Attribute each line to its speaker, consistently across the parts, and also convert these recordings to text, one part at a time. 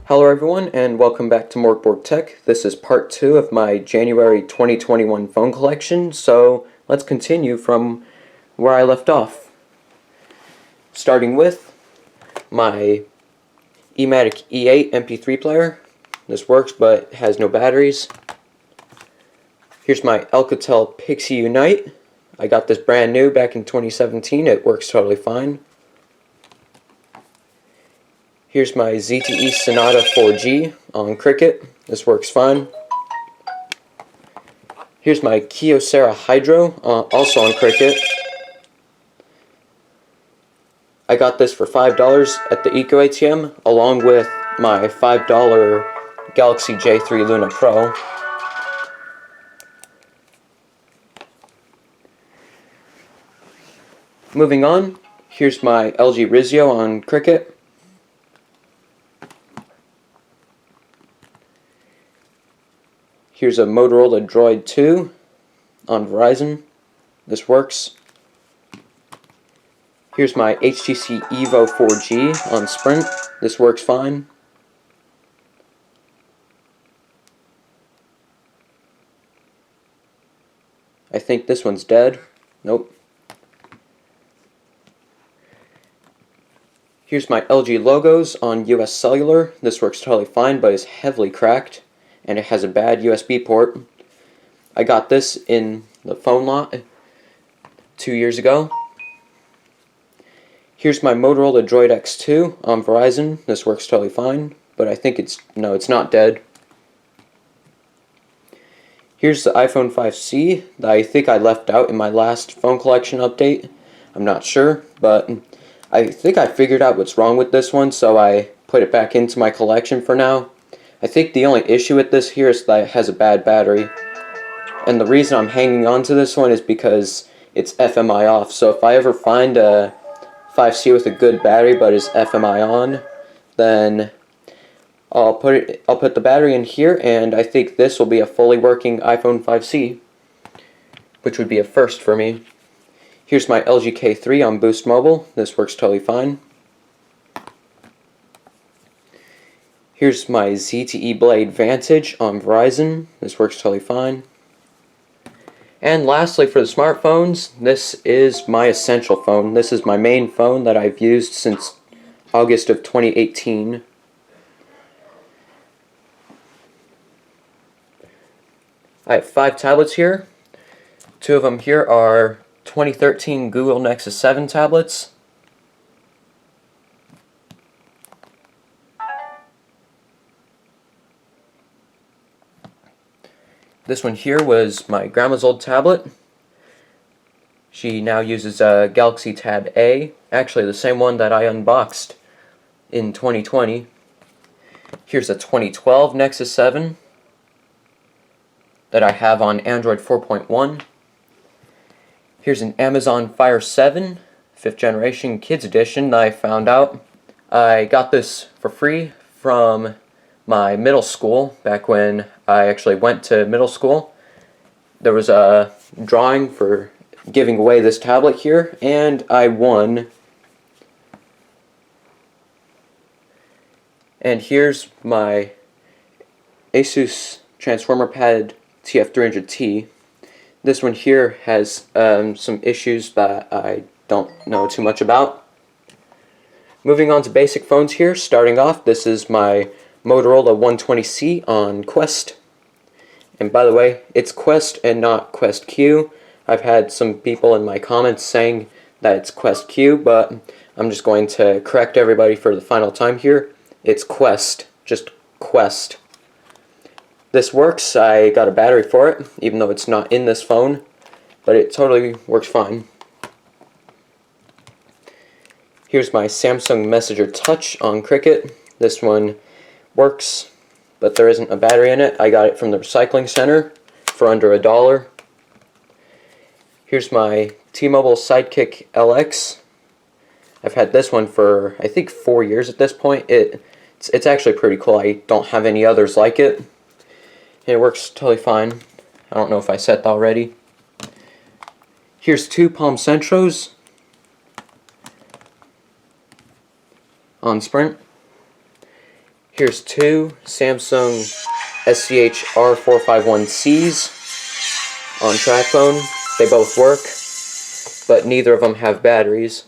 Speaker 1: Hello everyone and welcome back to MORGBORG Tech. This is part 2 of my January 2021 phone collection, so let's continue from where I left off. Starting with my eMatic E8 MP3 player. This works but has no batteries. Here's my Alcatel Pixie Unite. I got this brand new back in 2017. It works totally fine. Here's my ZTE Sonata 4G on Cricket. This works fine. Here's my Kyocera Hydro, also on Cricket. I got this for $5 at the Eco ATM, along with my $5 Galaxy J3 Luna Pro. Moving on, here's my LG Rizio on Cricket. Here's a Motorola Droid 2 on Verizon. This works. Here's my HTC Evo 4G on Sprint. This works fine. I think this one's dead. Nope. Here's my LG Logos on US Cellular. This works totally fine, but is heavily cracked, and it has a bad USB port. I got this in the phone lot 2 years ago. Here's my Motorola Droid X2 on Verizon. This works totally fine, but I think it's not dead. Here's the iPhone 5C that I think I left out in my last phone collection update. I'm not sure, but I think I figured out what's wrong with this one, so I put it back into my collection for now. I think the only issue with this here is that it has a bad battery. And the reason I'm hanging on to this one is because it's FMI off. So if I ever find a 5C with a good battery but is FMI on, then I'll put the battery in here, and I think this will be a fully working iPhone 5C, which would be a first for me. Here's my LG K3 on Boost Mobile. This works totally fine. Here's my ZTE Blade Vantage on Verizon. This works totally fine. And lastly, for the smartphones, this is my essential phone. This is my main phone that I've used since August of 2018. I have 5 tablets here. 2 of them here are 2013 Google Nexus 7 tablets. This one here was my grandma's old tablet. She now uses a Galaxy Tab A, actually the same one that I unboxed in 2020. Here's a 2012 Nexus 7 that I have on Android 4.1. Here's an Amazon Fire 7, 5th generation Kids Edition that I found out. I got this for free from my middle school, back when I actually went to middle school. There was a drawing for giving away this tablet here, and I won. And here's my Asus Transformer Pad TF300T. This one here has some issues that I don't know too much about. Moving on to basic phones here, starting off, this is my Motorola 120C on Quest. And by the way, it's Quest and not Quest Q. I've had some people in my comments saying that it's Quest Q, but I'm just going to correct everybody for the final time here. It's Quest, just Quest. This works. I got a battery for it, even though it's not in this phone, but it totally works fine. Here's my Samsung Messenger Touch on Cricket. This one works, but there isn't a battery in it. I got it from the recycling center for under $1. Here's my T-Mobile Sidekick LX. I've had this one for I think 4 years at this point. It's actually pretty cool. I don't have any others like it. It works totally fine. I don't know if I said that already. Here's 2 Palm Centros on Sprint. Here's two Samsung SCH R451Cs on TracFone. They both work, but neither of them have batteries.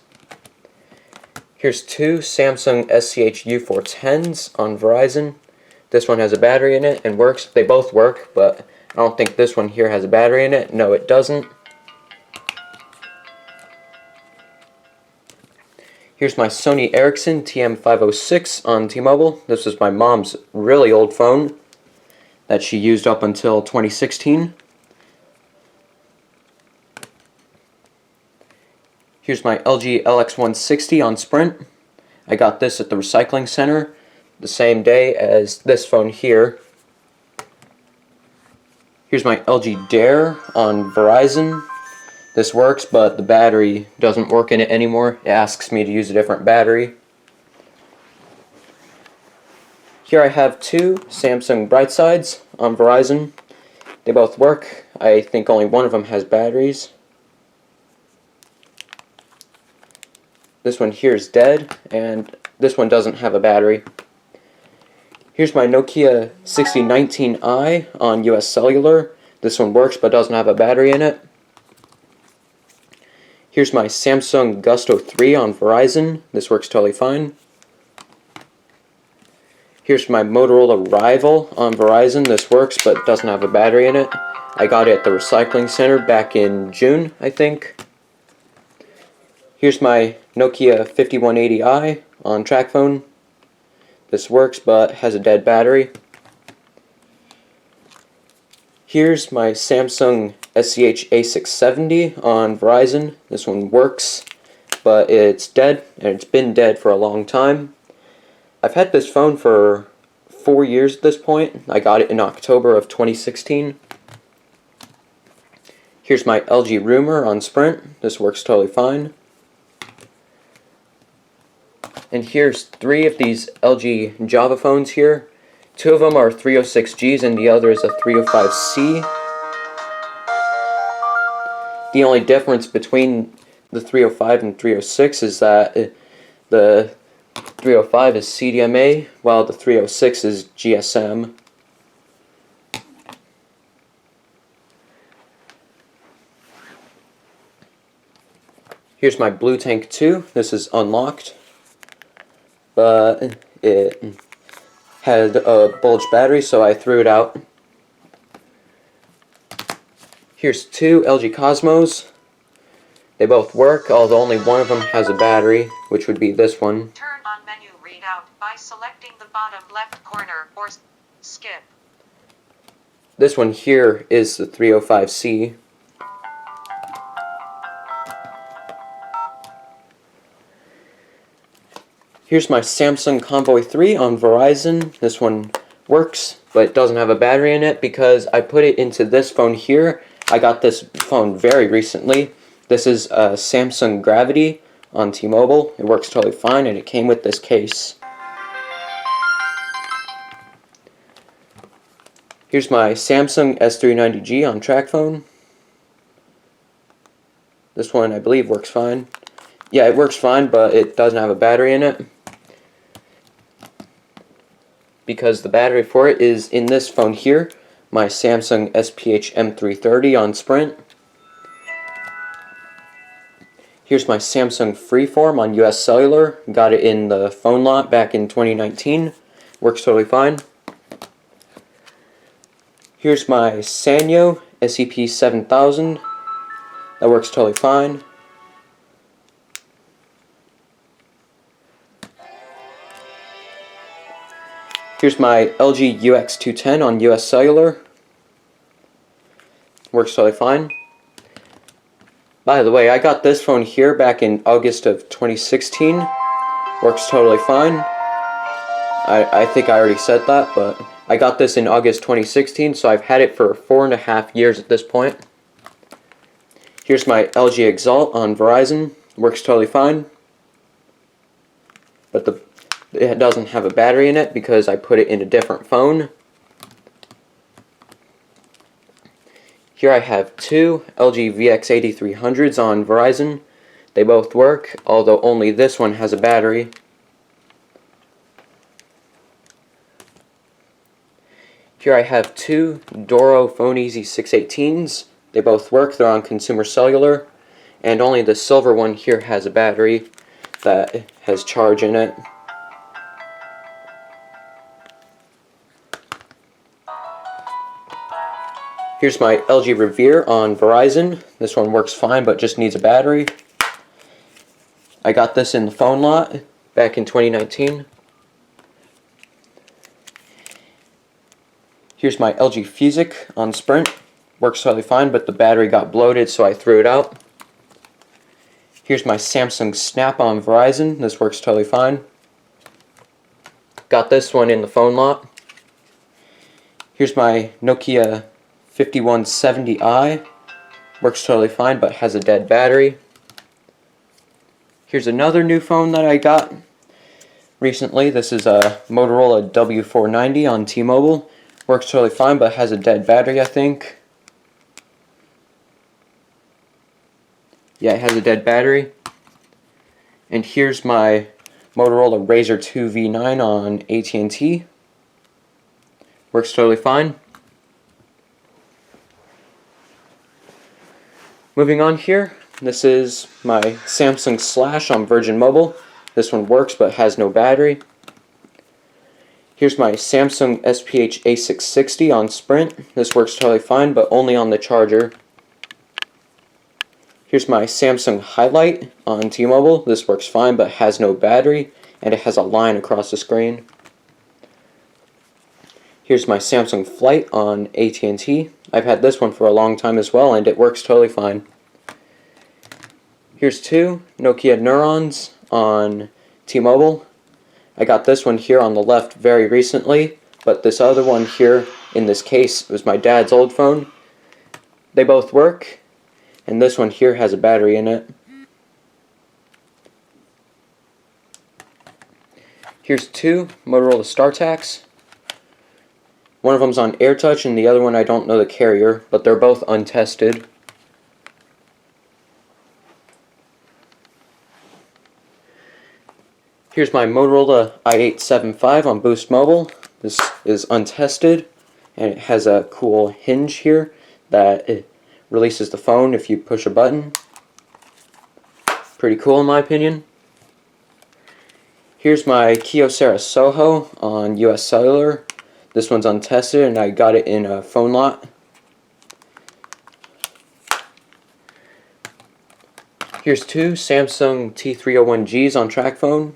Speaker 1: Here's two Samsung SCH U410s on Verizon. This one has a battery in it and works. They both work, but I don't think this one here has a battery in it. No, it doesn't. Here's my Sony Ericsson TM506 on T-Mobile. This was my mom's really old phone that she used up until 2016. Here's my LG LX160 on Sprint. I got this at the recycling center the same day as this phone here. Here's my LG Dare on Verizon. This works, but the battery doesn't work in it anymore. It asks me to use a different battery. Here I have two Samsung Brightsides on Verizon. They both work. I think only one of them has batteries. This one here is dead, and this one doesn't have a battery. Here's my Nokia 6019i on US Cellular. This one works but doesn't have a battery in it. Here's my Samsung Gusto 3 on Verizon. This works totally fine. Here's my Motorola Rival on Verizon. This works but doesn't have a battery in it. I got it at the recycling center back in June, I think. Here's my Nokia 5180i on TracFone. This works but has a dead battery. Here's my Samsung SCH A670 on Verizon. This one works, but it's dead, and it's been dead for a long time. I've had this phone for 4 years at this point. I got it in October of 2016. Here's my LG Rumor on Sprint. This works totally fine. And here's three of these LG Java phones here. Two of them are 306Gs and the other is a 305C. The only difference between the 305 and 306 is that the 305 is CDMA while the 306 is GSM. Here's my Blue Tank 2. This is unlocked, but it had a bulge battery, so I threw it out. Here's two LG Cosmos. They both work, although only one of them has a battery, which would be this one.
Speaker 2: Turn on menu readout by selecting the bottom left corner or skip.
Speaker 1: This one here is the 305C. Here's my Samsung Convoy 3 on Verizon. This one works, but it doesn't have a battery in it because I put it into this phone here. I got this phone very recently. This is a Samsung Gravity on T-Mobile. It works totally fine, and it came with this case. Here's my Samsung S390G on TracFone. This one, I believe, works fine. Yeah, it works fine, but it doesn't have a battery in it, because the battery for it is in this phone here, my Samsung SPH M330 on Sprint. Here's my Samsung Freeform on US Cellular. Got it in the phone lot back in 2019. Works totally fine. Here's my Sanyo SEP7000. That works totally fine. Here's my LG UX210 on US Cellular. Works totally fine. By the way, I got this phone here back in August of 2016. Works totally fine. I think I already said that, but I got this in August 2016, so I've had it for 4.5 years at this point. Here's my LG Exalt on Verizon. Works totally fine. But it doesn't have a battery in it because I put it in a different phone. Here I have two LG VX8300s on Verizon. They both work, although only this one has a battery. Here I have two Doro Phone Easy 618s. They both work, they're on consumer cellular, and only the silver one here has a battery that has charge in it. Here's my LG Revere on Verizon. This one works fine but just needs a battery. I got this in the phone lot back in 2019. Here's my LG Fusic on Sprint. Works totally fine, but the battery got bloated, so I threw it out. Here's my Samsung Snap on Verizon. This works totally fine. Got this one in the phone lot. Here's my Nokia 5170i. Works totally fine, but has a dead battery. Here's another new phone that I got recently. This is a Motorola W490 on T-Mobile. Works totally fine, but has a dead battery, I think. Yeah, it has a dead battery. And here's my Motorola Razr 2 V9 on AT&T. Works totally fine. Moving on here, this is my Samsung Slash on Virgin Mobile. This one works but has no battery. Here's my Samsung SPH A660 on Sprint. This works totally fine but only on the charger. Here's my Samsung Highlight on T-Mobile. This works fine but has no battery, and it has a line across the screen. Here's my Samsung Flight on AT&T. I've had this one for a long time as well, and it works totally fine. Here's two Nokia Neurons on T-Mobile. I got this one here on the left very recently, but this other one here in this case was my dad's old phone. They both work. And this one here has a battery in it. Here's two Motorola StarTACs. One of them's on AirTouch and the other one I don't know the carrier, but they're both untested. Here's my Motorola i875 on Boost Mobile. This is untested, and it has a cool hinge here that releases the phone if you push a button. Pretty cool in my opinion. Here's my Kyocera Soho on US Cellular. This one's untested and I got it in a phone lot. Here's two Samsung T301Gs on TracFone.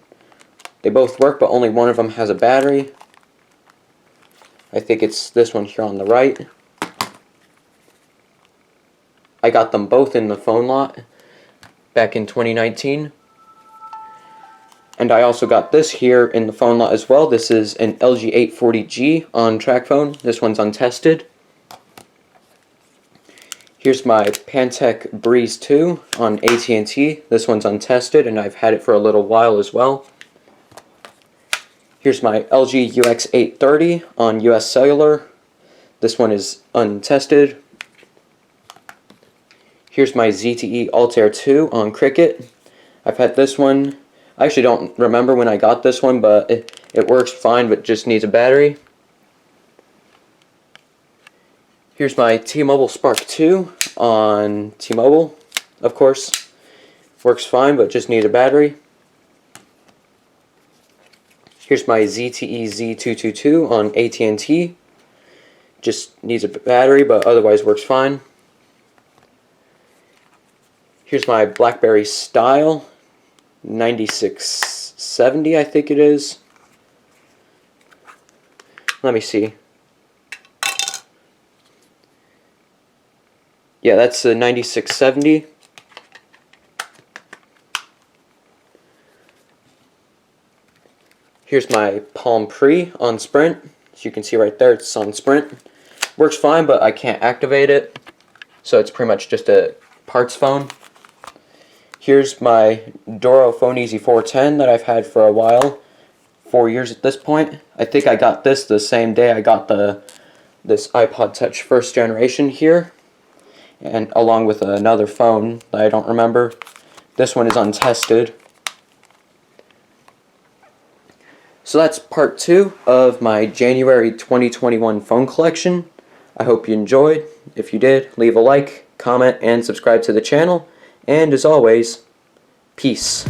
Speaker 1: They both work but only one of them has a battery. I think it's this one here on the right. I got them both in the phone lot back in 2019. And I also got this here in the phone lot as well. This is an LG 840G on TracFone. This one's untested. Here's my Pantech Breeze 2 on AT&T. This one's untested and I've had it for a little while as well. Here's my LG UX830 on US Cellular. This one is untested. Here's my ZTE Altair 2 on Cricket. I've had this one. I actually don't remember when I got this one, but it works fine, but just needs a battery. Here's my T-Mobile Spark 2 on T-Mobile, of course. Works fine, but just needs a battery. Here's my ZTE Z222 on AT&T. Just needs a battery, but otherwise works fine. Here's my BlackBerry Style 9670, I think it is. Let me see. Yeah, that's the 9670. Here's my Palm Pre on Sprint. As you can see right there, it's on Sprint. Works fine, but I can't activate it. So it's pretty much just a parts phone. Here's my Doro Phone Easy 410 that I've had for a while. 4 years at this point. I think I got this the same day I got this iPod Touch first generation here. And along with another phone that I don't remember. This one is untested. So that's part 2 of my January 2021 phone collection. I hope you enjoyed. If you did, leave a like, comment, and subscribe to the channel. And as always, peace.